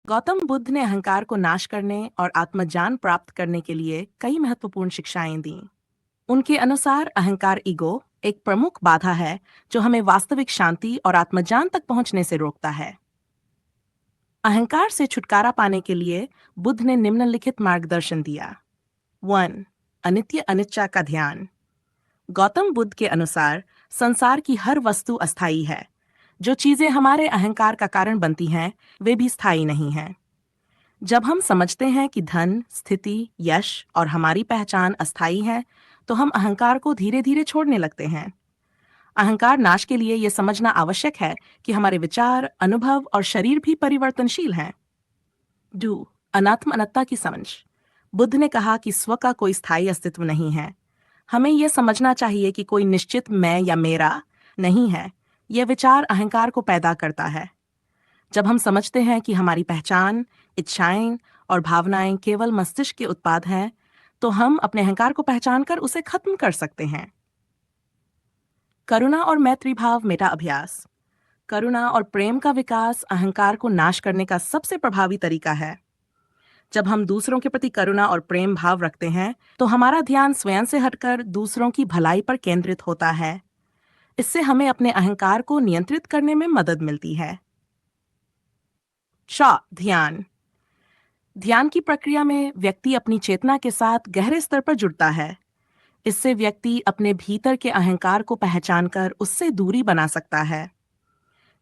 गौतम बुद्ध ने अहंकार को नाश करने और आत्मज्ञान प्राप्त करने के लिए कई महत्वपूर्ण शिक्षाएं दी। उनके अनुसार अहंकार ईगो एक प्रमुख बाधा है जो हमें वास्तविक शांति और आत्मज्ञान तक पहुंचने से रोकता है। अहंकार से छुटकारा पाने के लिए बुद्ध ने निम्नलिखित मार्गदर्शन दिया। 1. अनित्य अनिच्चा का ध्यान। गौतम बुद्ध के अनुसार संसार की हर वस्तु अस्थायी है। जो चीजें हमारे अहंकार का कारण बनती हैं, वे भी स्थायी नहीं हैं। जब हम समझते हैं कि धन, स्थिति, यश और हमारी पहचान अस्थायी है, तो हम अहंकार को धीरे धीरे छोड़ने लगते हैं। अहंकार नाश के लिए यह समझना आवश्यक है कि हमारे विचार, अनुभव और शरीर भी परिवर्तनशील हैं। 2. अनात्म अनत्ता की समझ। बुद्ध ने कहा कि स्व का कोई स्थायी अस्तित्व नहीं है। हमें यह समझना चाहिए कि कोई निश्चित मैं या मेरा नहीं है। यह विचार अहंकार को पैदा करता है। जब हम समझते हैं कि हमारी पहचान, इच्छाएं और भावनाएं केवल मस्तिष्क के उत्पाद हैं, तो हम अपने अहंकार को पहचानकर उसे खत्म कर सकते हैं। करुणा और मैत्री भाव मेटा अभ्यास। करुणा और प्रेम का विकास अहंकार को नाश करने का सबसे प्रभावी तरीका है। जब हम दूसरों के प्रति करुणा और प्रेम भाव रखते हैं, तो हमारा ध्यान स्वयं से हटकर दूसरों की भलाई पर केंद्रित होता है। इससे हमें अपने अहंकार को नियंत्रित करने में मदद मिलती है। ध्यान। ध्यान की प्रक्रिया में व्यक्ति अपनी चेतना के साथ गहरे स्तर पर जुड़ता है। इससे व्यक्ति अपने भीतर के अहंकार को पहचानकर उससे दूरी बना सकता है।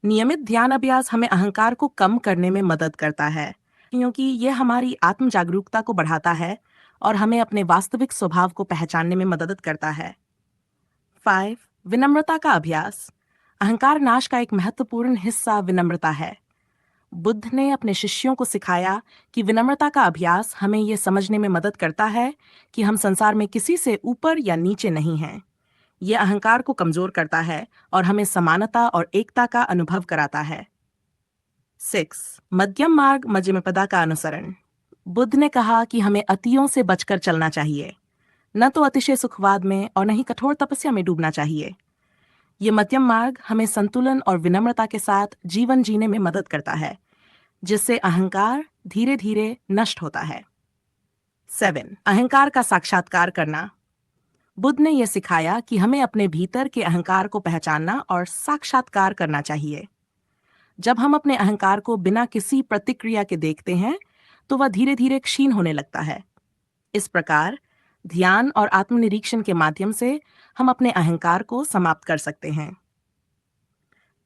नियमित ध्यान अभ्यास हमें अहंकार को कम करने में मदद करता है, क्योंकि यह हमारी आत्म जागरूकता को बढ़ाता है और हमें अपने वास्तविक स्वभाव को पहचानने में मदद करता है। 5. विनम्रता का अभ्यास। अहंकार नाश का एक महत्वपूर्ण हिस्सा विनम्रता है। बुद्ध ने अपने शिष्यों को सिखाया कि विनम्रता का अभ्यास हमें यह समझने में मदद करता है कि हम संसार में किसी से ऊपर या नीचे नहीं हैं। यह अहंकार को कमजोर करता है और हमें समानता और एकता का अनुभव कराता है। 6. मध्यम मार्ग मध्यमपदा का अनुसरण। बुद्ध ने कहा कि हमें अतियों से बचकर चलना चाहिए। न तो अतिशय सुखवाद में और न ही कठोर तपस्या में डूबना चाहिए। ये मध्यम मार्ग हमें संतुलन और विनम्रता के साथ जीवन जीने में मदद करता है, जिससे अहंकार धीरे धीरे नष्ट होता है। 7. अहंकार का साक्षात्कार करना। बुद्ध ने यह सिखाया कि हमें अपने भीतर के अहंकार को पहचानना और साक्षात्कार करना चाहिए। जब हम अपने अहंकार को बिना किसी प्रतिक्रिया के देखते हैं, तो वह धीरे धीरे क्षीण होने लगता है। इस प्रकार ध्यान और आत्मनिरीक्षण के माध्यम से हम अपने अहंकार को समाप्त कर सकते हैं।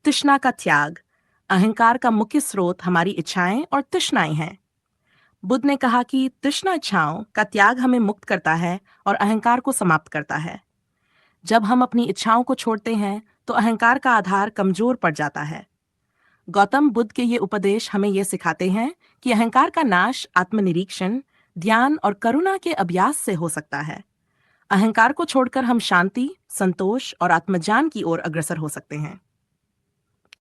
तृष्णा का त्याग। अहंकार का मुख्य स्रोत हमारी इच्छाएं और तृष्णाएं हैं। बुद्ध ने कहा कि तृष्णा इच्छाओं का त्याग हमें मुक्त करता है और अहंकार को समाप्त करता है। जब हम अपनी इच्छाओं को छोड़ते हैं, तो अहंकार का आधार कमजोर पड़ जाता है। गौतम बुद्ध के ये उपदेश हमें यह सिखाते हैं कि अहंकार का नाश आत्मनिरीक्षण, ध्यान और करुणा के अभ्यास से हो सकता है। अहंकार को छोड़कर हम शांति, संतोष और आत्मज्ञान की ओर अग्रसर हो सकते हैं।